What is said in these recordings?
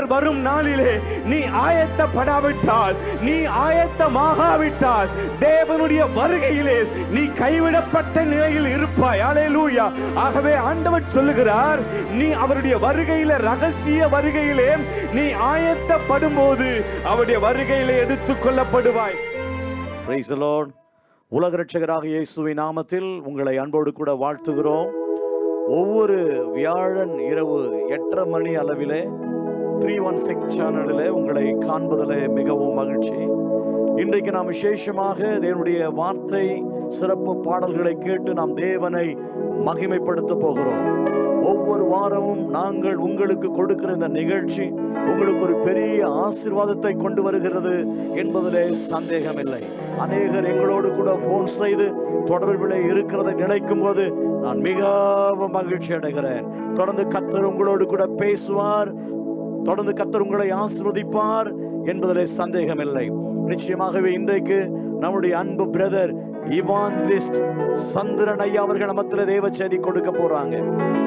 அவர் வரும் நாளிலே நீ ஆயத்தப்படாவிட்டால், நீ ஆயத்தமாகாவிட்டால், தேவனுடைய வருகையிலே நீ கைவிடப்பட்ட நிலையில் இருப்பாய். அல்லேலூயா. ஆகவே ஆண்டவர் சொல்லுகிறார், நீ அவருடைய வருகையிலே, ரகசிய வருகையிலே நீ ஆயத்தப்படும் போது அவருடைய வருகையிலே எடுத்துக் கொள்ளப்படுவாய். Praise the Lord. உலக இரட்சகராக இயேசுவின் நாமத்தில் உங்களை அன்போடு கூட வாழ்த்துகிறோம். ஒவ்வொரு வியாழன் இரவு 8:30 மணி அளவிலே 316 சேனலிலே உங்களை காண்பதிலே மிகவும் மகிழ்ச்சி. இன்றைக்கு நாம் விசேஷமாக தேவனுடைய வார்த்தை சிறப்பு பாடல்களை கேட்டு நாம் தேவனை மகிமைப்படுத்த போகிறோம். ஒவ்வொரு வாரமும் நாங்கள் உங்களுக்கு கொடுக்கிற இந்த நிகழ்ச்சி உங்களுக்கு ஒரு பெரிய ஆசீர்வாதத்தை கொண்டு வருகிறது என்பதிலே சந்தேகமில்லை. அநேகர் எங்களோடு கூட போன் செய்து தொடர்பிலே இருக்கிறதை நினைக்கும் போது நான் மிகவும் மகிழ்ச்சி அடைகிறேன். தொடர்ந்து கர்த்தர் உங்களோடு கூட பேசுவார், தொடர்ந்து கர்த்தர் உங்களை ஆசீர்வதிப்பார் என்பதிலே சந்தேகமில்லை. நிச்சயமாகவே இன்றைக்கு நம்முடைய அன்பு பிரதர் இவாஞ்சலிஸ்ட் சந்திரன் ஐயா அவர்கள் நமத்தில் தேவ செய்தி கொடுக்க போறாங்க.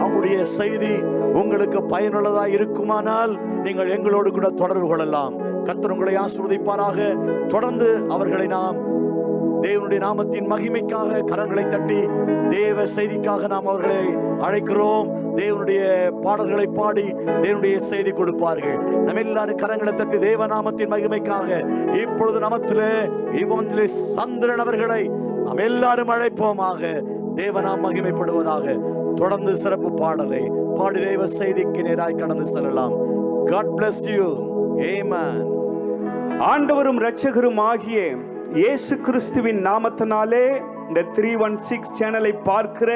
அவங்களுடைய செய்தி உங்களுக்கு பயனுள்ளதா இருக்குமானால் நீங்கள் எங்களோடு கூட தொடர்பு கொள்ளலாம். கர்த்தர் உங்களை ஆசீர்வதிப்பாராக. தொடர்ந்து அவர்களை நாம் தேவனுடைய நாமத்தின் மகிமைக்காக கரங்களை தட்டி தேவ செய்திக்காக நாம் அவர்களை அழைக்கிறோம். தேவனுடைய பாடல்களை பாடி தேவனுடைய செய்தி கொடுப்பார்கள். நம்ம எல்லாரும் கரங்களை தட்டி தேவ நாமத்தின் மகிமைக்காக இப்பொழுது நமத்திலே இவாஞ்சலிஸ்ட் சந்திரன் அவர்களை நாம் எல்லாரும் அழைப்போமாக. தேவனாம் மகிமைப்படுவதாக. தொடர்ந்து சிறப்பு பாடலை பாடி தேவ செய்திக்கு நேராய் கடந்து செல்லலாம். God bless you. Amen. ஆண்டவரும் இரட்சகரும் ஆகிய இயேசு கிறிஸ்துவின் நாமத்தினாலே இந்த 316 சேனலை பார்க்கிற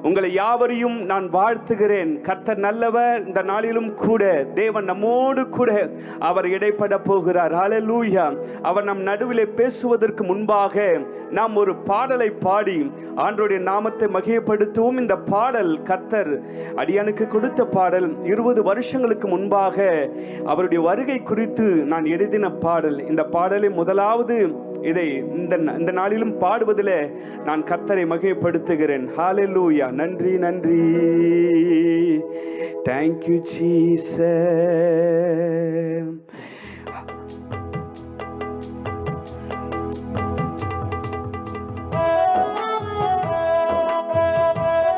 உங்களை யாவரையும் நான் வாழ்த்துகிறேன். கர்த்தர் நல்லவர். இந்த நாளிலும் கூட தேவன் நம்மோடு கூட அவர் இடைப்பட போகிறார். ஹல்லேலூயா. அவர் நம் நடுவிலே பேசுவதற்கு முன்பாக நாம் ஒரு பாடலை பாடி ஆண்டவருடைய நாமத்தை மகிமைப்படுத்துவோம். இந்த பாடல் கர்த்தர் அடியானுக்கு கொடுத்த பாடல். 20 வருஷங்களுக்கு முன்பாக அவருடைய வருகை குறித்து நான் எழுதின பாடல். இந்த பாடலை முதலாவது இதை இந்த நாளிலும் பாடுவதில் நான் கர்த்தரை மகிமைப்படுத்துகிறேன். ஹல்லேலூயா. நன்றி நன்றி. Thank you Jesus.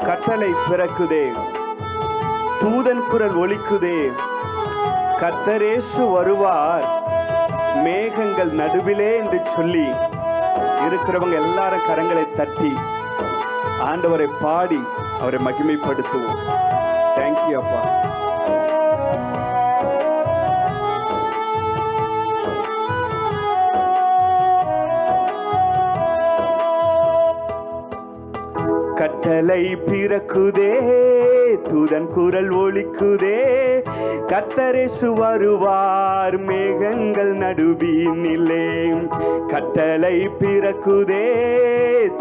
கட்டளை பிறக்குதே, தூதன் குரல் ஒலிக்குதே, கர்த்தர் இயேசு வருவார் மேகங்கள் நடுவிலே என்று சொல்லி இருக்கிறவங்க எல்லாரும் கரங்களை தட்டி ஆண்டவரை பாடி அவரை மகிமைப்படுத்துவோம். தேங்க்யூ அப்பா. கட்டளை பிறக்குதே, தூதன் குரல் ஒலிக்குதே, கர்த்தர் இயேசு வருவார் மேகங்கள் நடுவினிலே. கட்டளை பிறக்குதே,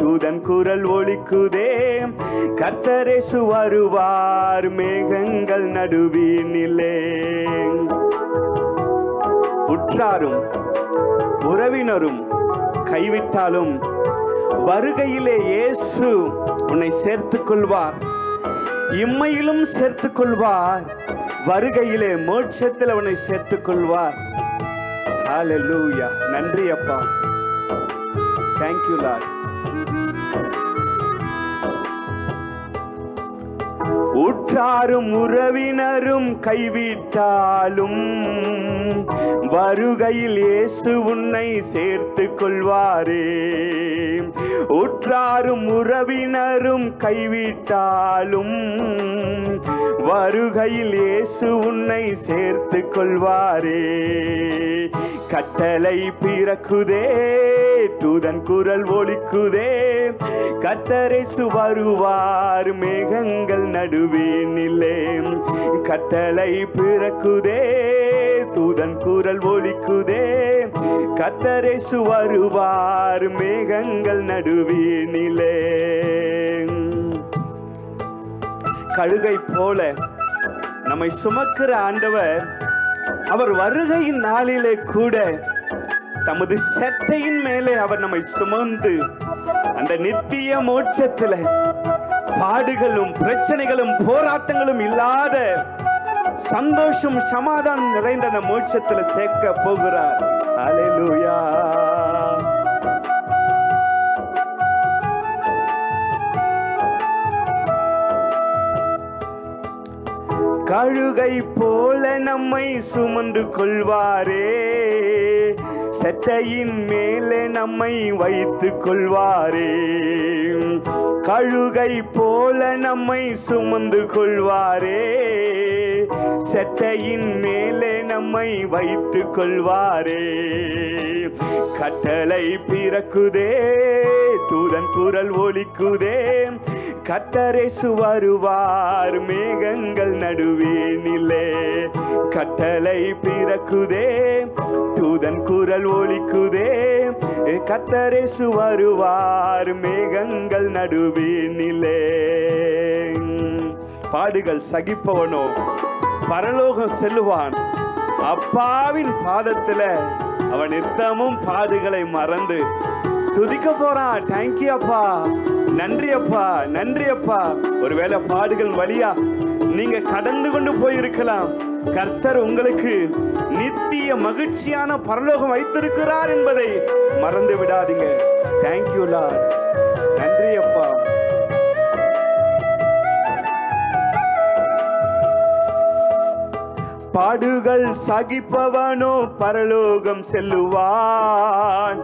தூதன் குரல் ஒலிக்குதே, கர்த்தர் இயேசு வருவார் மேகங்கள் நடுவினிலே. உற்றாரும் உறவினரும் கைவிட்டாலும் வருகையிலே இயேசு உன்னை சேர்த்துக் கொள்வார். இம்மையிலும் சேர்த்துக் கொள்வார், வருகையிலே மோட்சத்தில் உன்னை சேர்த்துக் கொள்வார். ஹல்லேலூயா. நன்றி அப்பா. Thank you Lord. உற்றாரும் உறவினரும் கைவிட்டாலும் வருகையில் இயேசு உன்னை சேர்த்துக் கொள்வாரே. உற்றாரும் உறவினரும் கைவிட்டாலும் வருகையில் இயேசு உன்னை சேர்த்துக் கொள்வாரே. கட்டளை பிறக்குதே, தூதன் குரல் ஒலிக்குதே, கர்த்தர் இயேசு வருவார் மேகங்கள் நடுவினிலே. கட்டளை பிறக்குதே, தூதன் குரல் ஒலிக்குதே, கர்த்தர் இயேசு வருவார் மேகங்கள் நடுவினிலே. கழுகை போல நம்மை சுமக்கிற ஆண்டவர் அவர் வருகையின் நாளிலே கூட தமது சட்டையின் மேலே அவர் நம்மை சுமந்து அந்த நித்திய மோட்சத்திலே பாடுகளும் பிரச்சனைகளும் போராட்டங்களும் இல்லாத சந்தோஷம் சமாதானம் நிறைந்த அந்த மோட்சத்துல சேர்க்க போகிறார். அல்லேலூயா. கழுகை போல நம்மை சுமந்து கொள்வாரே, சட்டையின் மேலே நம்மை வைத்துக் கொள்வாரே. கழுகை போல நம்மை சுமந்து கொள்வாரே, சட்டையின் மேலே நம்மை வைத்துக் கொள்வாரே. கட்டளை பிறக்குதே, தூதன் குரல் ஒலிக்குதே, கர்த்தரேசு வருவார் மேகங்கள் நடுவேனிலே. கட்டளை பிறக்குதே, தூதன் குரல் ஒலிக்குதே, கர்த்தரேசு வருவார் மேகங்கள் நடுவேனிலே. பாடுகள் சகிப்பவனோ பரலோகம் செல்லுவான், அப்பாவின் பாதத்துல அவன் நித்தமும் பாடுகளை மறந்து துதிக்க போறான். தேங்க்யூ அப்பா, நன்றி அப்பா, நன்றி அப்பா. ஒருவேளை பாடுகள் வழியா நீங்க கடந்து கொண்டு போயிருக்கலாம். கர்த்தர் உங்களுக்கு நித்திய மகிழ்ச்சியான பரலோகம் வைத்திருக்கிறார் என்பதை மறந்து விடாதீங்க. தேங்க்யூ லார்ட், நன்றி அப்பா. பாடுகள் சகிப்பவனோ பரலோகம் செல்லுவான்,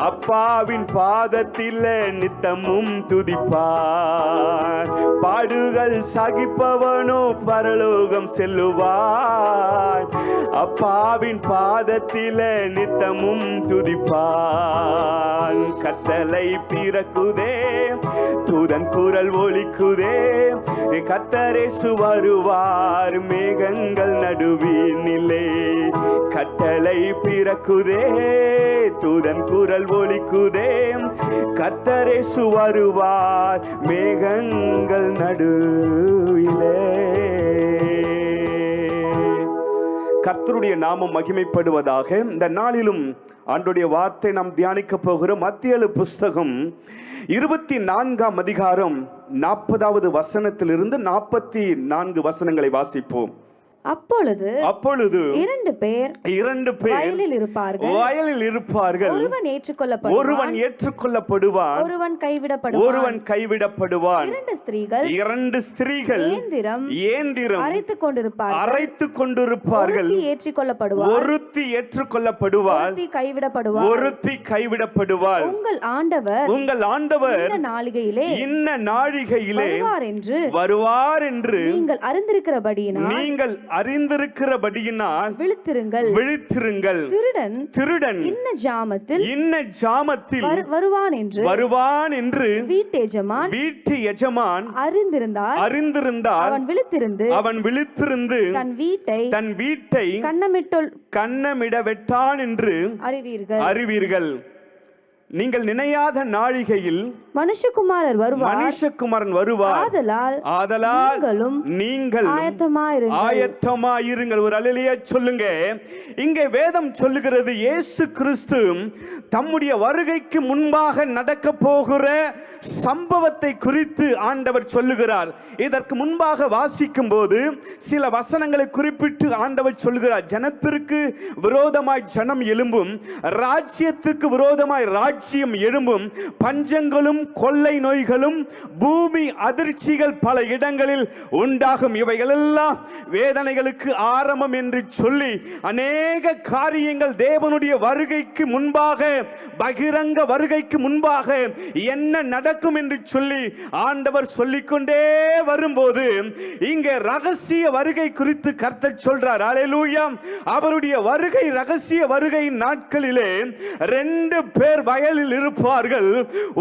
அப்பாவின் பாதத்தில் நித்தமும் துதிப்பான். பாடுகள் சகிப்பவனோ பரலோகம் செல்லுவான், அப்பாவின் பாதத்தில் நித்தமும் துதிப்பான். கட்டளை பிறக்குதே, தூதன் குரல் ஒலிக்குதே, கர்த்தரேசு வருவார் மேகங்கள் நடுவினிலே. கட்டளை பிறக்குதே, தூதன் குரல் ஒலிக்குதே, கர்த்தரேசு வருவார் மேகங்கள் நடுவிலே. கர்த்தருடைய நாமம் மகிமைப்படுவதாக. இந்த நாளிலும் ஆண்டவருடைய வார்த்தை நாம் தியானிக்க போகிறோம். மத்தேயு புஸ்தகம் 24ஆம் அதிகாரம் 40வது வசனத்திலிருந்து 44 வசனங்களை வாசிப்போம். அப்பொழுது இரண்டு பேர் வயலில் இருப்பார்கள். ஒருவன் ஏற்றுக்கொள்ளப்படுவான், ஒருவன் கைவிடப்படுவான். இரண்டு ஸ்திரீகள் ஏந்திரம் அரைத்துக் கொண்டிருப்பார்கள். ஒருத்தி ஏற்றுக்கொள்ளப்படுவாள், ஒருத்தி கைவிடப்படுவாள். உங்கள் ஆண்டவர் இன்ன நாழிகையிலே வருவார் என்று நீங்கள் அறிந்திருக்கிறபடியினால் விழித்திருங்கள். திருடன் இன்ன ஜாமத்தில் வருவான் என்று வீட்டு எஜமான் அறிந்திருந்தால் அவன் விழித்திருந்து தன் வீட்டை கன்னமிட வெட்டான் என்று அறிவீர்கள். நீங்கள் நினையாத நாழிகையில் மனுஷகுமாரன் வருவார். ஆதலால் நீங்கள் ஆயத்தமாயிருங்கள். ஒரு அல்லேலூயா சொல்லுங்க. இங்கே வேதம் சொல்லுகிறது, இயேசு கிறிஸ்து தம்முடைய வருகைக்கு முன்பாக நடக்க போகிற சம்பவத்தை குறித்து ஆண்டவர் சொல்லுகிறார். இதற்கு முன்பாக வாசிக்கும் போது சில வசனங்களை குறிப்பிட்டு ஆண்டவர் சொல்லுகிறார். ஜனத்திற்கு விரோதமாய் ஜனம் எழும்பும், ராஜ்யத்துக்கு விரோதமாய் ராஜ்யம் எழும்பும், பஞ்சங்களும் கொள்ளை நோய்களும் பூமி அதிர்ச்சிகள் பல இடங்களில் உண்டாகும். இவைகளெல்லாம் வேதனைகளுக்கு ஆரம்பம் என்று சொல்லி அநேக காரியங்கள் தேவனுடைய வருகைக்கு முன்பாக, பகிரங்க வருகைக்கு முன்பாக என்ன நடக்கும் என்று சொல்லி ஆண்டவர் சொல்லிக்கொண்டே வரும்போது இங்கே ரகசிய வருகை குறித்து கர்த்தர் சொல்றார். அல்லேலூயா. அவருடைய வருகை, ரகசிய வருகையின் நாட்களிலே 2 பேர் வயலில் இருப்பார்கள்.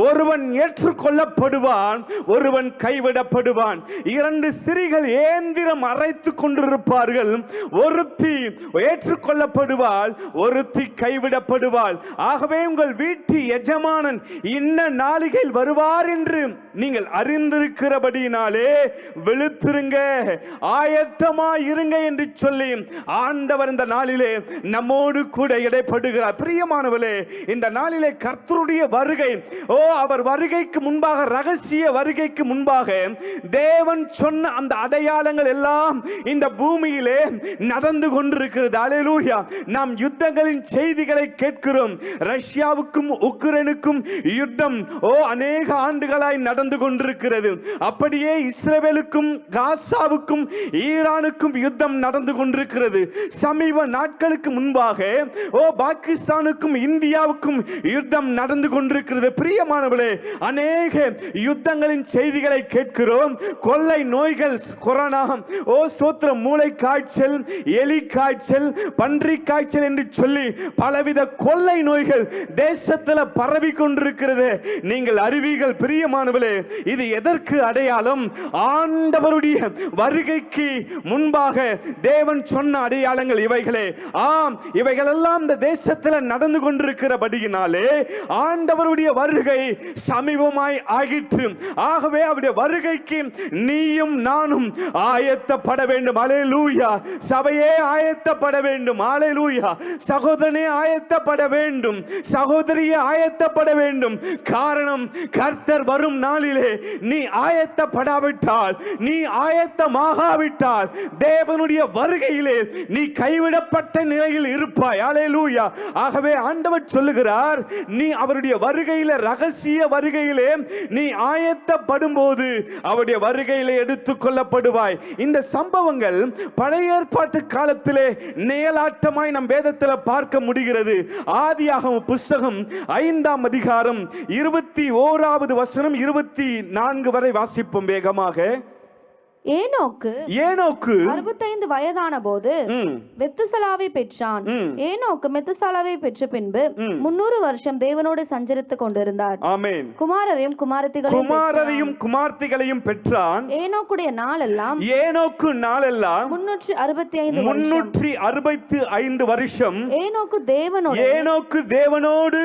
ஒருவன் ஏற்றுக்கொள்ளப்படுவான், ஒருவன் கைவிடப்படுவான். 2 ஸ்திரீகள் ஏந்திரம் அரைத்துக் கொண்டிருப்பார்கள். ஒருத்தி ஏற்றுக்கொள்ளப்படுவாள், ஒருத்தி கைவிடப்படுவாள். ஆகவே உங்கள் வீட்டு எஜமானன் இன்ன நாளிகையில் வருவார் என்று நீங்கள் அறிந்திருக்கிறபடியினாலே விழித்திருங்க, ஆயத்தமாயிருங்க என்று சொல்லி ஆண்டவர் இந்த நாளிலே நம்மோடு கூட இடைப்படுகிறார். பிரியமானவர்களே, இந்த நாளிலே கர்த்தருடைய வருகை, அவர் வருகை வருகைக்கு முன்பாக, ரகசிய வருகைக்கு முன்பாக தேவன் சொன்ன அந்த அடையாளங்கள் எல்லாம் இந்த பூமியிலே நடந்து கொண்டிருக்கிறது. அல்லேலூயா. நாம் யுத்தங்களின் செய்திகளை கேட்கிறோம். ரஷ்யாவுக்கும் உக்ரைனுக்கும் யுத்தம் அநேக ஆண்டுகளாய் நடந்து கொண்டிருக்கிறது. அப்படியே இஸ்ரவேலுக்கும் காசாவுக்கும் ஈரானுக்கும் யுத்தம் நடந்து கொண்டிருக்கிறது. சமீப நாட்களுக்கு முன்பாக பாகிஸ்தானுக்கும் இந்தியாவுக்கும் யுத்தம் நடந்து கொண்டிருக்கிறது. பிரியமானவர்களே, அநேக யுத்தங்களின் செய்திகளை கேட்கிறோம். கொள்ளை நோய்கள், கொரோனா, ஸ்தோத்திரம், மூளை காய்ச்சல், எலி காய்ச்சல், பன்றி காய்ச்சல் என்று சொல்லி பலவித கொள்ளை நோய்கள் தேசத்தில் பரவி கொண்டிருக்கிறது. நீங்கள் அறிவீர்கள் பிரியமானவர்களே, இது எதற்கு அடையாளம்? ஆண்டவருடைய வருகைக்கு முன்பாக தேவன் சொன்ன அடையாளங்கள் இவைகளே. ஆம், இவைகள் எல்லாம் இந்த தேசத்தில் நடந்து கொண்டிருக்கிறபடியினாலே ஆண்டவருடைய வருகை சமீபமாய் ஆகிற்று. ஆகவே அவருடைய வருகைக்கு நீயும் நானும் ஆயத்தப்பட வேண்டும். அல்லேலூயா. சபையே ஆயத்தப்பட வேண்டும். அல்லேலூயா. சகோதரனே ஆயத்தப்பட வேண்டும். சகோதரியே ஆயத்தப்பட வேண்டும். காரணம், கர்த்தர் வரும் நாளிலே நீ ஆயத்தப்படாவிட்டால், நீ ஆயத்தமாகாவிட்டால் தேவனுடைய வருகையிலே நீ கைவிடப்பட்ட நிலையில் இருப்பாய். அல்லேலூயா. ஆகவே ஆண்டவர் சொல்லுகிறார், நீ அவருடைய வருகையிலே, ரகசிய வருகையிலே நீ ஆயத்தப்படும் போது அவருடைய வருகையிலே எடுத்துக் கொள்ளப்படுவாய். இந்த சம்பவங்கள் பழைய ஏற்பாட்டு காலத்திலே நிழலாட்டமாய் நம் வேதத்தில் பார்க்க முடிகிறது. ஆதியாகமம் புஸ்தகம் 5ஆம் அதிகாரம் 21வது வசனம் 24 வரை வாசிப்போம் வேகமாக. ஏனோக்கு 65 வயதான போது மெத்துசலாவை பெற்றான். ஏனோக்கு மெத்துசலாவை பெற்ற பின்பு 300 வருஷம் தேவனோடு சஞ்சரித்துக் கொண்டிருந்தார். ஆமென். குமாரரையும் குமார்த்திகளையும் பெற்றான். ஏனோக்குடைய நாளெல்லாம் 365 வருஷம் ஏனோக்கு தேவனோடு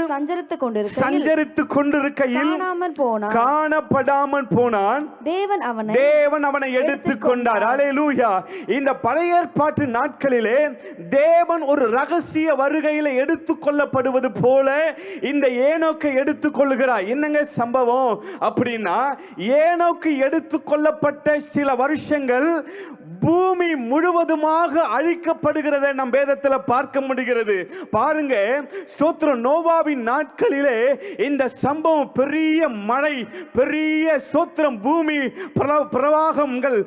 சஞ்சரித்துக் கொண்டிருக்கையில் காணப்படாமல் போனான். தேவன் அவனை எடுத்துக்கொண்டார். அல்லேலூயா. இந்த பழைய ஏற்பாட்டு நாட்களிலே தேவன் ஒரு ரகசிய வருகையில எடுத்துக் கொள்ளப்படுவது போல இந்த ஏனோக்கை எடுத்துக் கொள்ளுகிறார். என்னங்க சம்பவம் அப்படின்னா, ஏனோக்கு எடுத்துக் கொள்ளப்பட்ட சில வருஷங்கள் பூமி முழுவதுமாக அழிக்கப்படுகிறதை நம் வேதத்தில் பார்க்க முடிகிறது. பாருங்க, ஸ்தோத்திரம், நோவாவின் நாட்களிலே இந்த சம்பவம், பெரிய மழை, பெரிய ஸ்தோத்திரம், பூமி பிரவாகங்கள்,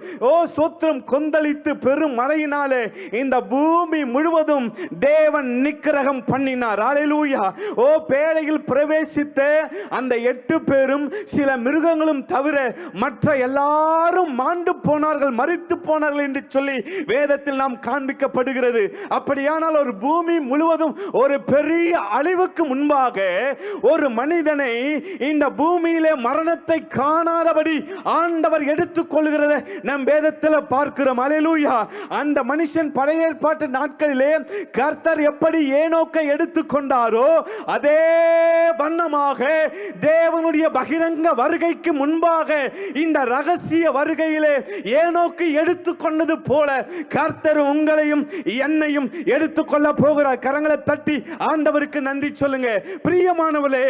ஸ்தோத்திரம், கொந்தளித்து பெரும் மழையினாலே இந்த பூமி முழுவதும் தேவன் நிக்கிரகம் பண்ணினார். அல்லேலூயா. பேழையில் பிரவேசித்த அந்த 8 பேரும் சில மிருகங்களும் தவிர மற்ற எல்லாரும் மாண்டு போனார்கள், மரித்து போனார்கள் என்று சொல்லி வேதத்தில் நாம் காண்பிக்கப்படுகிறது. அப்படியானால் ஒரு பூமி முழுவதும் ஒரு பெரிய அழிவுக்கு முன்பாக ஒரு மனிதனை இந்த பூமியிலே மரணத்தை காணாதபடி ஆண்டவர் எடுத்துக் கொள்கிறதை நம் வேதத்தில் பார்க்கிறோம். அல்லேலூயா. அந்த மனுஷன் பழைய ஏற்பாட்டு நாட்களிலே கர்த்தர் எப்படி ஏனோக்கை எடுத்துக்கொண்டாரோ அதே வண்ணமாக தேவனுடைய பகிரங்க வருகைக்கு முன்பாக இந்த ரகசிய வருகையிலே ஏனோக்கு எடுத்துக்கொண்டது போல கர்த்தர் உங்களையும் என்னையும் எடுத்துக்கொள்ள போகிறார். கரங்களை தட்டி ஆண்டவருக்கு நன்றி சொல்லுங்க. பிரியமானவர்களே,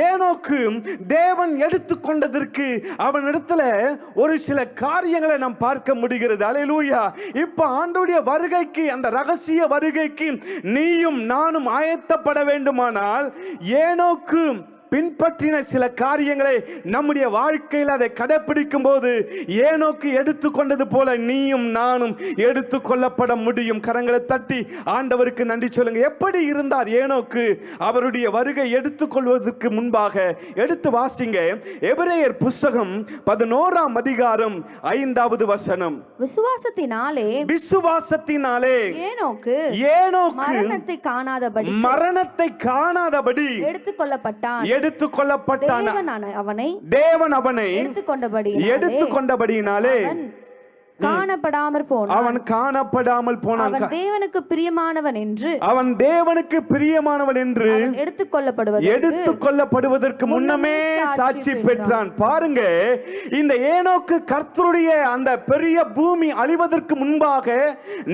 ஏனோக்கு தேவன் எடுத்துக்கொண்டதற்கு அவனிடத்துல ஒரு சில காரியங்களை நாம் பார்க்க முடிகிறது. அல்லேலூயா. இப்ப ஆண்டவருடைய வருகைக்கு, அந்த ரகசிய வருகைக்கு நீயும் நானும் ஆயத்தப்பட வேண்டுமானால் ஏனோக்கு பின்பற்றின சில காரியங்களை நம்முடைய வாழ்க்கையில் அதை கடைபிடிக்கும் போது ஏனோக்கு எடுத்துக்கொண்டது போல நீயும் நானும் எடுத்துக்கொள்ளப்பட முடியும். கரங்களை தட்டி ஆண்டவருக்கு நன்றி சொல்லுங்க. எப்படி இருந்தார் ஏனோக்கு அவருடைய வருகை எடுத்துக்கொள்வதற்கு முன்பாக? எடுத்து வாசிங்க. எபிரேயர் புஸ்தகம் 11ஆம் அதிகாரம் 5வது வசனம். விசுவாசத்தினாலே ஏனோக்கு மரணத்தை காணாதபடி எடுத்துக்கொள்ளப்பட்டான். தேவன் அவனை எடுத்துக்கொண்டபடியினாலே காணப்படாமற் போனான். அவன் காணப்படாமல் போனான். அவன் தேவனுக்கு பிரியமானவன் என்று எடுத்துக்கொள்ளப்படுவதற்கு முன்னமே சாட்சி பெற்றான். பாருங்க, இந்த ஏனோக்கு கர்த்தருடைய அந்த பெரிய பூமி அழிவதற்கு முன்பாக,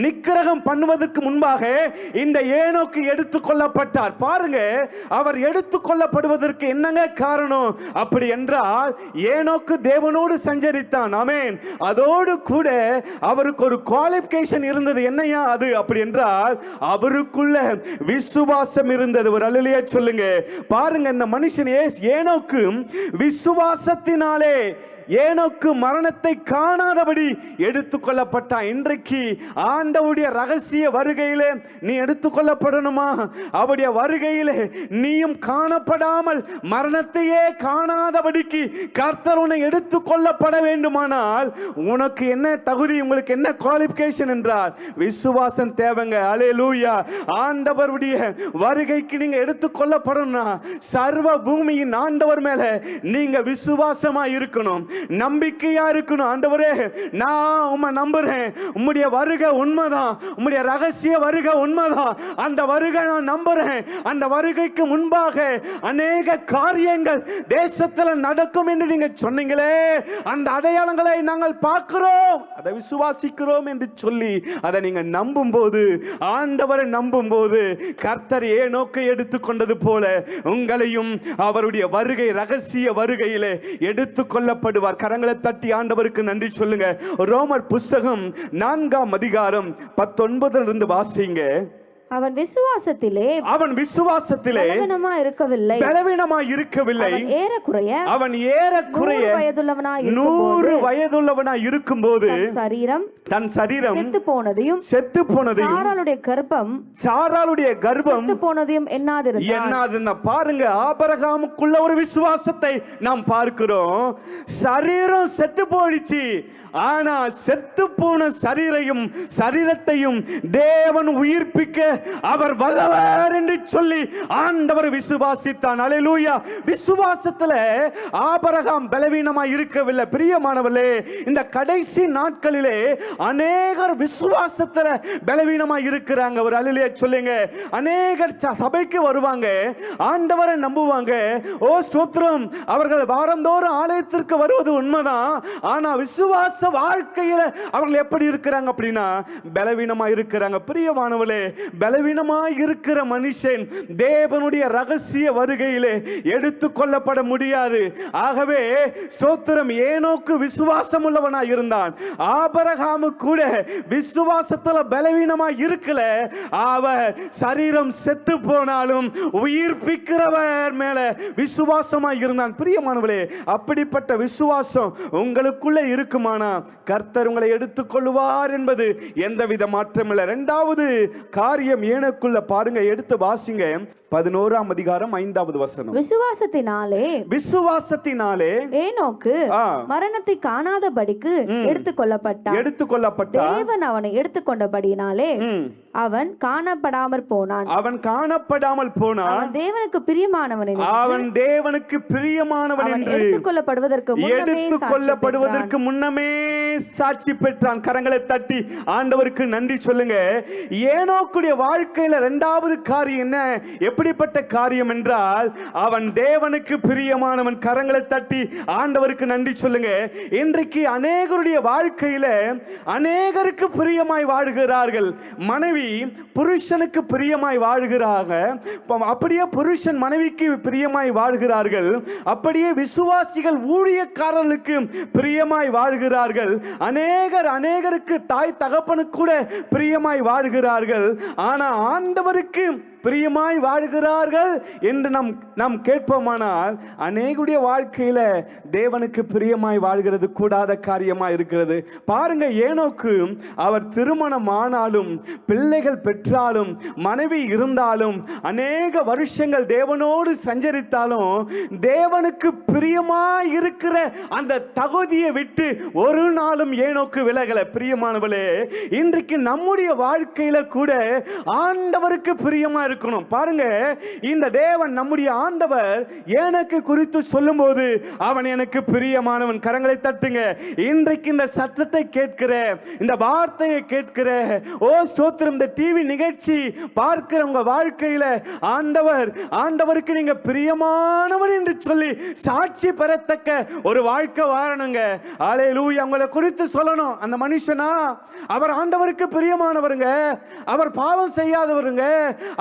நிக்கிரகம் பண்ணுவதற்கு முன்பாக இந்த ஏனோக்கு எடுத்துக்கொள்ளப்பட்டார். பாருங்க, அவர் எடுத்துக்கொள்ளப்படுவதற்கு என்னங்க காரணம்? அப்படி என்றால் ஏனோக்கு தேவனோடு சஞ்சரித்தான். ஆமென். அதோடு கூட அவருக்கு ஒரு குவாலிஃபிகேஷன் இருந்தது. என்னையா அது? அப்படி என்றால் அவருக்குள்ள விசுவாசம் இருந்தது. ஒரு அல்லேலூயா சொல்லுங்க. பாருங்க, இந்த மனுஷன் ஏனோக்கு விசுவாசத்தினாலே ஏனோக்கு மரணத்தை காணாதபடி எடுத்துக்கொள்ளப்பட்டான். இன்றைக்கு ஆண்டவருடைய ரகசிய வருகையிலே நீ எடுத்துக்கொள்ளப்படணுமா? அவருடைய வருகையிலே நீயும் காணப்படாமல் மரணத்தையே காணாதபடிக்கு கர்த்தர் உன்னை எடுத்துக்கொள்ளப்பட வேண்டுமானால் உனக்கு என்ன தகுதி, உங்களுக்கு என்ன குவாலிஃபிகேஷன் என்றால் விசுவாசம் தேவைங்க. அல்லேலூயா. ஆண்டவருடைய வருகைக்கு நீங்க எடுத்துக்கொள்ளப்படணும்னா சர்வ பூமியின் ஆண்டவர் மேல நீங்க விசுவாசமா இருக்கணும், நம்பிக்கையா இருக்கணும். ஆண்டவரே, நான் உம்மை நம்புறேன், உம்முடைய வருகை உண்மைதான், உம்முடைய ரகசிய வருகை உண்மைதான், அந்த வருகை நான் நம்புறேன். அந்த வருகைக்கு முன்பாக அநேக காரியங்கள் தேசத்துல நடக்கும் என்று நீங்க சொன்னீங்களே, அந்த அடையாளங்களை நாங்கள் பார்க்கிறோம், அதை விசுவாசிக்கிறோம் என்று சொல்லி அதை நீங்க நம்பும் போது, ஆண்டவரை நம்பும் போது கர்த்தர் ஏனோக்கை எடுத்துக்கொண்டது போல உங்களையும் அவருடைய வருகை, ரகசிய வருகையிலே எடுத்துக்கொள்ளப்படுவார். கரங்களை தட்டி ஆண்டவருக்கு நன்றி சொல்லுங்க. ரோமர் புஸ்தகம் 4ஆம் அதிகாரம் 19 இருந்து வாசிங்க. அவன் விசுவாசத்திலே பலவீனமாய் இருக்கவில்லை. அவன் ஏறக்குறைய 100 வயதுள்ளவனாய் இருக்கும்போது தன் சரீரம் செத்து போனதையும் சாராளுடைய கர்ப்பம் செத்து போனதையும் எண்ணாதிருந்தான். பாருங்க, ஆபிரகாமுக்குள்ள ஒரு விசுவாசத்தை நாம் பார்க்கிறோம். சரீரம் செத்து போயிடுச்சு, ஆனா செத்து போன சரீரத்தையும் தேவன் உயிர்ப்பிக்க அவர் வல்லவர் என்று சொல்லி ஆண்டவர் விசுவாசித்தான். அல்லேலூயா. விசுவாசத்துல ஆபிரகாம் பலவீனமாய் இருக்கவில்லை. பிரியமானவர்களே, இந்த கடைசி நாட்களிலே அநேகர் விசுவாசத்துல பலவீனமாய் இருக்கிறாங்க. ஒரு அல்லேலூயா சொல்லுங்க. அநேகர் சபைக்கு வருவாங்க, ஆண்டவரை நம்புவாங்க, ஓ ஸ்தோத்திரம், அவர்கள் வாரந்தோறும் ஆலயத்திற்கு வருவது உண்மைதான், ஆனா விசுவாச வாழ்க்கையில அவர்கள் எப்படி இருக்கிறாங்க அப்படின்னா பலவீனமாய் இருக்கிறாங்க. பிரியமானவர்களே, பலவீனமாய் இருக்கிற மனுஷன் தேவனுடைய ரகசிய வருகையிலே எடுத்துக்கொள்ளப்பட முடியாது. ஆகவே ஸ்தோத்திரம், ஏனோக்கு விசுவாசம் உள்ளவனாய் இருந்தான். ஆபிரகாமு கூட விசுவாசத்துல பலவீனமாய் இருக்கல. அவர் சரீரம் செத்து போனாலும் உயிர்ப்பிக்கிறவர் மேல விசுவாசமாய் இருந்தான். பிரியமானவர்களே, அப்படிப்பட்ட விசுவாசம் உங்களுக்குள்ள இருக்குமானா கர்த்தர் உங்களை எடுத்துக்கொள்வார் என்பது எந்தவித மாற்றமில்லை. இரண்டாவது காரியம் ஏனோக்குள்ள பாருங்க, எடுத்து வாசிங்க. 11ஆம் அதிகாரம் 5வது வசனம். விசுவாசத்தினாலே ஏனோக்கு மரணத்தை காணாதபடிக்கு எடுத்துக்கொள்ளப்பட்டான். தேவன் அவனை எடுத்துக்கொண்டபடியினாலே அவன் காணப்படாமல் போனான். அவன் தேவனுக்கு பிரியமானவன் என்று எடுத்துக்கொள்ளப்படுவதற்கு முன்னமே சாட்சி பெற்றான். கரங்களை தட்டி ஆண்டவருக்கு நன்றி சொல்லுங்க. ஏனோக்குடைய வாழ்க்கையில இரண்டாவது காரியம் என்ன? எப்படிப்பட்ட காரியம் என்றால் அவன் தேவனுக்கு பிரியமானவன். கரங்களை தட்டி ஆண்டவருக்கு நன்றி சொல்லுங்க. இன்றைக்கு அநேகருடைய வாழ்க்கையில அநேகருக்கு பிரியமாய் வாழ்கிறார்கள். மனைவி புருஷனுக்கு பிரியமாய் வாழ்கிறாங்க, அப்படியே புருஷன் மனைவிக்கு பிரியமாய் வாழ்கிறார்கள். அப்படியே விசுவாசிகள் ஊழியக்காரர்களுக்கு பிரியமாய் வாழ்கிறார்கள். அநேகருக்கு தாய் தகப்பனுக்கு கூட பிரியமாய் வாழ்கிறார்கள். ஆனா ஆண்டவருக்கு பிரியமாய் வாழ்கிறார்கள் என்று நாம் கேட்போமானால் அநேகுடைய வாழ்க்கையில தேவனுக்கு பிரியமாய் வாழ்கிறது கூடாத காரியமா இருக்கிறது. பாருங்க, ஏனோக்கு அவர் திருமணம் ஆனாலும் பிள்ளைகள் பெற்றாலும் மனைவி இருந்தாலும் அநேக வருஷங்கள் தேவனோடு சஞ்சரித்தாலும் தேவனுக்கு பிரியமாய் இருக்கிற அந்த தகுதியை விட்டு ஒரு நாளும் ஏனோக்கு விலகல. பிரியமானவளே, இன்றைக்கு நம்முடைய வாழ்க்கையில கூட ஆண்டவருக்கு பிரியமா இருக்கணும். பாருங்க, இந்த தேவன் நம்முடைய ஆண்டவர் எனக்கு குறித்து சொல்லும்போது அவன் எனக்கு பிரியமானவன். கரங்களை தட்டுங்க. இன்றைக்கு இந்த சத்தத்தை கேட்கிற, இந்த வார்த்தையை கேட்கிற, ஓ ஸ்தோத்திரம், இந்த டிவி நிகழ்ச்சி பார்க்கிற உங்க வாழ்க்கையில ஆண்டவருக்கு நீங்க பிரியமானவன் என்று சொல்லி சாட்சி பெறத்தக்க ஒரு வாழ்க்கை வாழணுங்க. அல்லேலூயா. உங்களை குறித்து சொல்லணும், அந்த மனுஷனா அவர் ஆண்டவருக்கு பிரியமானவருங்க, அவர் பாவம் செய்யாதவருங்க,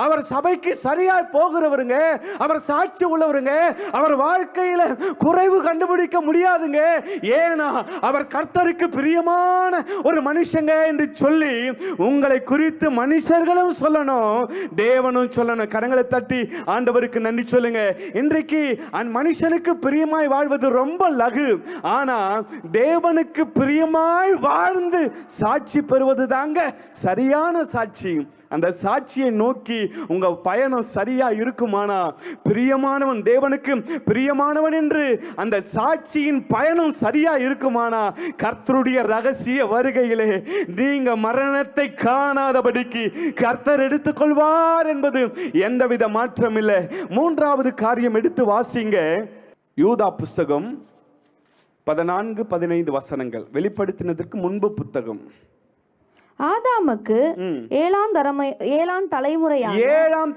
அவர் சபைக்கு சரியா போகிறவருங்க, அவர் சாட்சி உள்ளவருங்க, அவர் வாழ்க்கையில குறைவு கண்டுபிடிக்க முடியாதுங்க. ஏனா அவர் கர்த்தருக்கு பிரியமான ஒரு மனுஷங்க என்று சொல்லி உங்களை குறித்து மனுஷர்களும் சொல்லணும், தேவனும் சொல்லணும். கரங்களை தட்டி ஆண்டவருக்கு நன்றி சொல்லுங்க. இன்றைக்கு மனுஷனுக்கு பிரியமாய் வாழ்வது ரொம்ப லகு. ஆனா தேவனுக்கு பிரியமாய் வாழ்ந்து சாட்சி பெறுவது தாங்க சரியான சாட்சி. அந்த சாட்சியை நோக்கி உங்க பயணம் சரியா இருக்குமானா, பிரியமானவன் தேவனுக்கு பிரியமானவன் என்று அந்த சாட்சியின் பயணம் சரியா இருக்குமானா, கர்த்தருடைய ரகசிய வருகையிலே நீங்க மரணத்தை காணாதபடிக்கு கர்த்தர் எடுத்துக்கொள்வார் என்பது எந்தவித மாற்றம் இல்லை. மூன்றாவது காரியம் எடுத்து வாசிங்க. யூதா புஸ்தகம் 14-15 வசனங்கள். வெளிப்படுத்தினதற்கு முன்பு புத்தகம். ஆதாமுக்கு ஏழாம்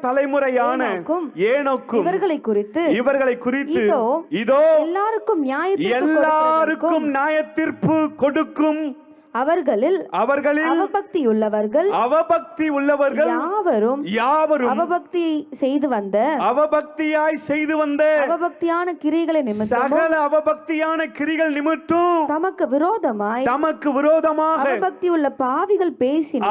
தலைமுறையான ஏனோக்கும் இவர்களை குறித்து இதோ எல்லாருக்கும் நியாயத்தீர்ப்பு கொடுக்கும். அவர்களில் அவபக்தி உள்ளவர்கள் யாவரும் அவபக்தியாய் செய்து வந்த அவபக்தியான கிரிகளை நிமித்தம், சகல அவபக்தியான கிரிகள் நிமித்தம் தமக்கு விரோதமாக அவபக்தி உள்ள பாவிகள் பேசின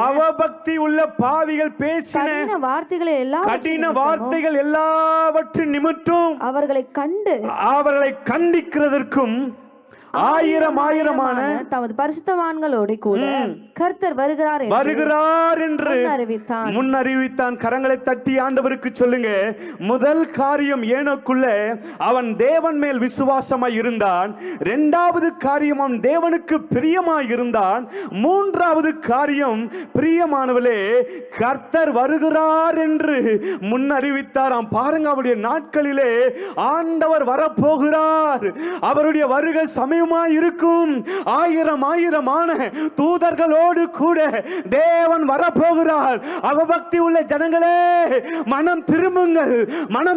கடின வார்த்தைகள் எல்லாவற்றின் நிமித்தம் அவர்களை கண்டிக்கிறதற்கும் ஆயிரமான தமது பரிசுத்தவான்களோடு கூட கர்த்தர் வருகிறார் என்று முன்னறிவித்தான். கரங்களை தட்டி ஆண்டவருக்கு சொல்லுங்க. முதல் காரியம், ஏனோக்குள்ள அவன் தேவன் மேல் விசுவாசமாய் இருந்தான். இரண்டாவது காரியம், அவன் தேவனுக்கு பிரியமாய் இருந்தான். மூன்றாவது காரியம், பிரியமானவளே, கர்த்தர் வருகிறார் என்று முன்னறிவித்தாராம். பாருங்க, அவருடைய நாட்களிலே ஆண்டவர் வரப்போகிறார். அவருடைய வருகை சமயம் இருக்கும். ஆயிரமான தூதர்களோடு கூட தேவன் வரப்போகிறார். அவபக்தி உள்ள ஜனங்களே, மனம்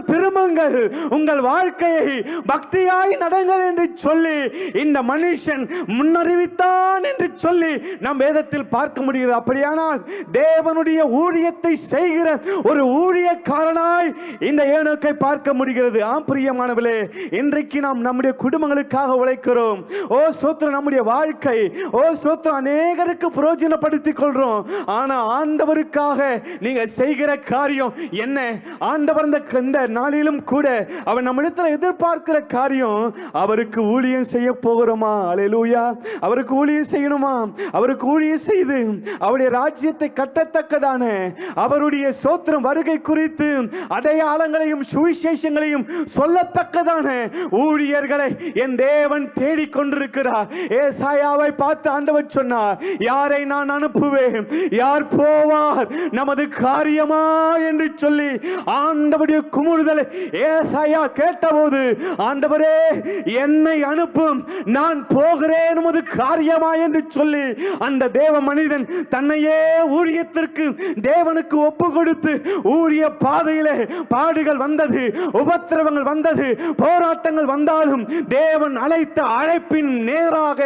திரும்புங்கள், உங்கள் வாழ்க்கையை பக்தியாய் நடங்கள் என்று சொல்லி இந்த மனுஷன் முன்னறிவித்தான் என்று சொல்லி நம் வேதத்தில் பார்க்க முடிகிறது. அப்படியானால் தேவனுடைய ஊழியத்தை செய்கிற ஒரு ஊழியக்காரனாய் இந்த ஏனோக்கை பார்க்க முடிகிறது. ஆம் பிரியமானவர்களே, இன்றைக்கு நாம் நம்முடைய குடும்பங்களுக்காக உழைக்கிறோம். ஓ ஸ்தோத்திரம், நம்முடைய வாழ்க்கை, ஓ ஸ்தோத்திரம், அநேகருக்கு பிரயோஜனப்படுத்திக் கொள்றோம். ஆனா ஆண்டவருக்காக நீங்க செய்கிற காரியம் என்ன? ஆண்டவர் இந்த நாளிலும் கூட அவர் நம்மிடத்தில் எதிர்பார்க்கிற காரியம், அவருக்கு ஊழியம் செய்ய போகிறோமா? அல்லேலூயா. அவருக்கு ஊழியம் செய்யணுமா? அவருக்கு ஊழியம் செய்து அவருடைய ராஜ்யத்தை கட்டத்தக்கதான அவருடைய ஸ்தோத்திரம் வருகை குறித்து அடையாளங்களையும் சுவிசேஷங்களையும் சொல்லத்தக்கதான ஊழியர்களை என் தேவன் தேடி கொண்டிருக்கிறார். ஏசாயாவை பார்த்து ஆண்டவர் சொன்னார், யாரை நான் அனுப்புவேன், யார் போவார் நமது காரியமா என்று சொல்லி ஆண்டவருடைய குமுறுதலை ஏசாயா கேட்டபோது, ஆண்டவரே என்னை அனுப்பும், நான் போகிறேன் நமது காரியமா என்று சொல்லி அந்த தேவ மனிதன் தன்னையே ஊழியத்திற்கு தேவனுக்கு ஒப்பு கொடுத்து ஊழிய பாதையிலே பாடுகள் வந்தது, உபத்திரவங்கள் வந்தது, போராட்டங்கள் வந்தாலும் தேவன் அழைத்த அழைப்பின் நேராக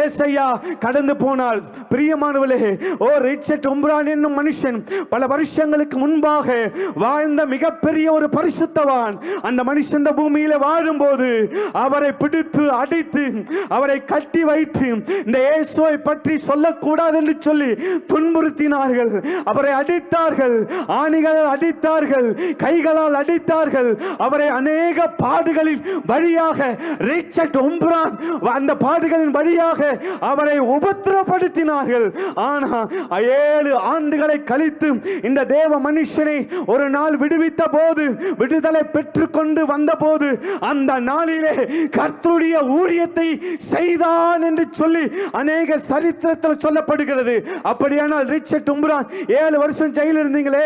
ஏசாயா கடந்து போனார். பிரியமானவர்களே, ஓ ரிச்சர்ட் ஒம்ப்ரான் என்னும் மனுஷன் பல வருஷங்களுக்கு முன்பாக வாழ்ந்த மிகப்பெரிய ஒரு பரிசுத்தவான். அந்த மனுஷன் இந்த பூமியில வாழும்போது அவரை பிடித்து அடித்து அவரை கட்டி வைத்து இந்த இயேசுவை பற்றி சொல்லக்கூடாது என்று சொல்லி துன்புறுத்தினார்கள். அவரை அடித்தார்கள், ஆணிகளால் அடித்தார்கள், கைகளால் அடித்தார்கள். அவரை அநேக பாடுகளில் வழியாக ரிச்சர்ட் ஒம்ப்ரான் அந்த பாடுகளின் வழியாக அவரை உபத்திரப்படுத்தினார்கள். ஆனா 7 ஆண்டுகளை கழித்து இந்த தேவ மனுஷனை ஒரு நாள் விடுவித்த போது, விடுதலை பெற்றுக்கொண்டு வந்த போது, அந்த நாளிலே கர்த்தருடைய ஊழியத்தை செய்தான் என்று சொல்லி அநேக சரித்திரத்தில் சொல்லப்படுகிறது. அப்படியானால் ரிச்சர்ட் உம்பரான் 7 வருஷம் ஜெயில இருந்தீங்களே,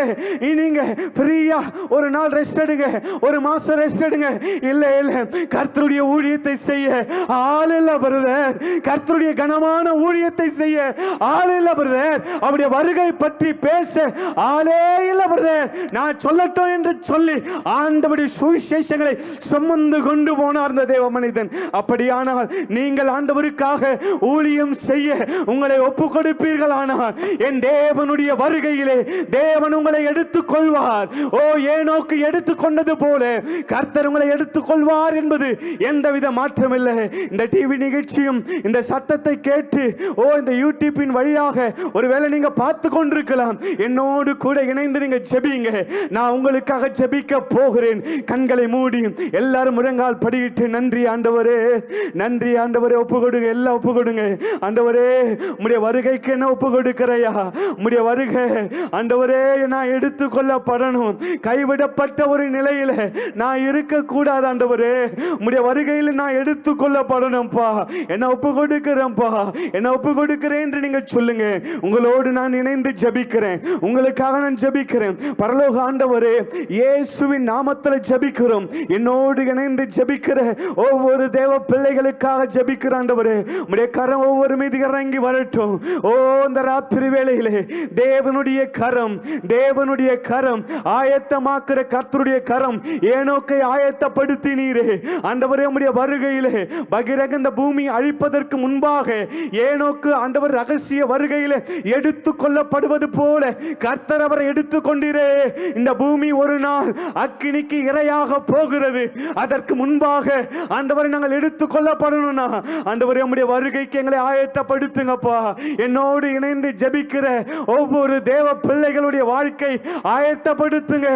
நீங்க ஃப்ரீயா ஒரு நாள் ரெஸ்ட் எடுங்க, ஒரு மாசம் ரெஸ்ட் எடுங்க. இல்ல இல்ல, கர்த்தருடைய ஊழியத்தை செய்ய ஆள் இல்ல பிரதர். கர்த்தருடைய கனமான ஊழியத்தை செய்ய ஆள் இல்ல பிரதர். அவருடைய வருகை பற்றி பேச ஆளே இல்ல பிரதர். நான் சொல்லட்டும் என்று சொல்லி ஆண்டவருடைய சுவிசேஷங்களை சுமந்து கொண்டு போனார் அந்த தேவ மனிதன். அப்படியானால் நீங்கள் ஆண்டவருக்காக ஊழியம் செய்ய உங்களை ஒப்புக் கொடுப்பீர்கள். ஆனால் என் தேவனுடைய வருகையிலே தேவன் உங்களை எடுத்துக் கொள்வார். ஓ, ஏனோக்கு எடுத்துக் கொண்டது போல கர்த்தர் உங்களை எடுத்துக் கொள்வார் என்பது எந்தவித மாற்றமில்லை. இந்த டிவி நிகழ்ச்சியும் இந்த சத்தத்தை கேட்டு இந்த யூடியூப்பின் வழியாக ஒருவேளை நீங்க பார்த்து கொண்டிருக்கலாம். என்னோடு கூட இணைந்து நீங்க ஜெபிங்க. நான் உங்களுக்காக ஜெபிக்க போகிறேன். கண்களை மூடி எல்லாரும் முழங்கால் படியிட்டு, நன்றி ஆண்டவரே, நன்றி ஆண்டவரே, ஒப்பு கொடுங்க, எல்லாம் ஒப்பு கொடுங்க. ஆண்டவரே, உம்முடைய வருகைக்கு என்ன ஒப்பு கொடுக்கிறையா? உம்முடைய வருகை ஆண்டவரே, நான் எடுத்துக்கொள்ளப்படணும். கைவிடப்பட்ட ஒரு நிலையில நான் இருக்க கூடாது ஆண்டவரே. உம்முடைய வருகையில் நான் எடுத்துக்கொள்ளப்படணும்பா. என்ன ஒப்பு கொடுக்கிறேன்ப்பா, என்ன ஒப்பு கொடுக்கிறேன் என்று நீங்க சொல்லுங்க. உங்களோடு நான் இணைந்து ஜெபிக்கிறேன். உங்களுக்காக நான் ஜெபிக்கிறேன். பரலோக ஆண்டவரே, இயேசுவின் நாமத்தில் ஜெபிக்கிறோம். என்னோடு இணைந்து ஜெபிக்கிற ஒவ்வொரு தேவ பிள்ளைகளுக்காக ஜெபிக்கிற ஆண்டவரே, உம்முடைய கரம் ஒவ்வொரு மீது இறங்கி வரட்டும். இந்த ராத்திரி வேளையிலே தேவனுடைய கரம், தேவனுடைய கரம், ஆயத்தமாக்குற கர்த்தருடைய கரம் ஏனோக்கை ஆயத்தப்படுத்தினீரே ஆண்டவரே. உம்முடைய வருகையிலே பகிரங்க பூமி அழிப்பதற்கு முன்பாக ஏனோக்கு ஆண்டவர் ரகசிய வருகையிலே எடுத்துக் கொள்ளப்படுவது போல கர்த்தர் அவரை எடுத்துக் கொண்டீரே. இந்த பூமி ஒரு நாள் அக்கினிக்கு இரையாக போகிறது. அதற்கு முன்பாக ஆண்டவரை நாங்கள் எடுத்துக் கொள்ளப்படணும்னா ஆண்டவரே, உம்முடைய வருகைக்கு எங்களை ஆயத்தப்படுத்துங்கப்பா. என்னோடு இணைந்து ஜெபிக்கிற ஒவ்வொரு தேவ பிள்ளைகளுடைய வாழ்க்கை ஆயத்தப்படுத்துங்க.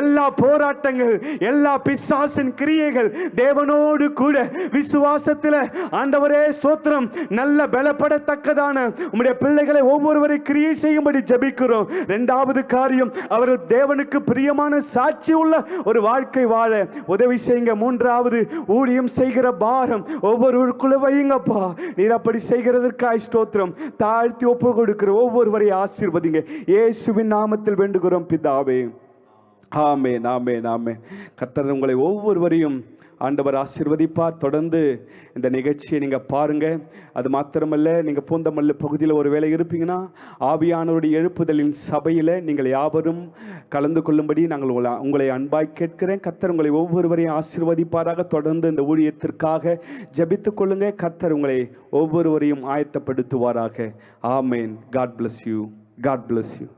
எல்லா போராட்டங்கள், எல்லா பிசாசின் கிரியைகள் தேவனோடு கூட விசுவாசத்தில் ஆண்டவரே ஸ்தோத்திரம் நல்ல பலப்படத்தக்கதான உம்முடைய பிள்ளைகளை ஒவ்வொருவரை கிரியை செய்யும்படி ஜெபிக்கிறோம். இரண்டாவது காரியம், அவர்கள் தேவனுக்கு பிரியமான சாட்சி உள்ள ஒரு வாழ்க்கை வாழ உதவி செய்யுங்க. மூன்றாவது, ஊழியம் செய்கிற பாரம் ஒவ்வொருவருக்குள்ள வையுங்கப்பா. நீர் அப்படி செய்கிறதற்காய் ஸ்தோத்திரம். தாழ்த்தி ஒப்பு கொடுக்கிற ஒவ்வொருவரை ஆசீர்வதிங்க. இயேசுவின் நாமத்தில் வேண்டுகிறோம் பிதாவே. ஆமென், ஆமென், ஆமென். கர்த்தர் உங்களை ஒவ்வொருவரையும் ஆண்டவர் ஆசீர்வதிப்பார். தொடர்ந்து இந்த நிகழ்ச்சியை நீங்கள் பாருங்கள். அது மாத்திரமல்ல, நீங்கள் பூந்தமல்லி பகுதியில் ஒரு வேளை இருப்பீங்கன்னா ஆவியானவருடைய எழுப்புதலின் சபையில் நீங்கள் யாவரும் கலந்து கொள்ளும்படி நாங்கள் உங்களை அன்பாய் கேட்கிறேன். கர்த்தர் உங்களை ஒவ்வொருவரையும் ஆசீர்வதிப்பாராக. தொடர்ந்து இந்த ஊழியத்திற்காக ஜெபித்துக் கொள்ளுங்க. கர்த்தர் உங்களை ஒவ்வொருவரையும் ஆயத்தப்படுத்துவாராக. ஆமென். God bless you. God bless you.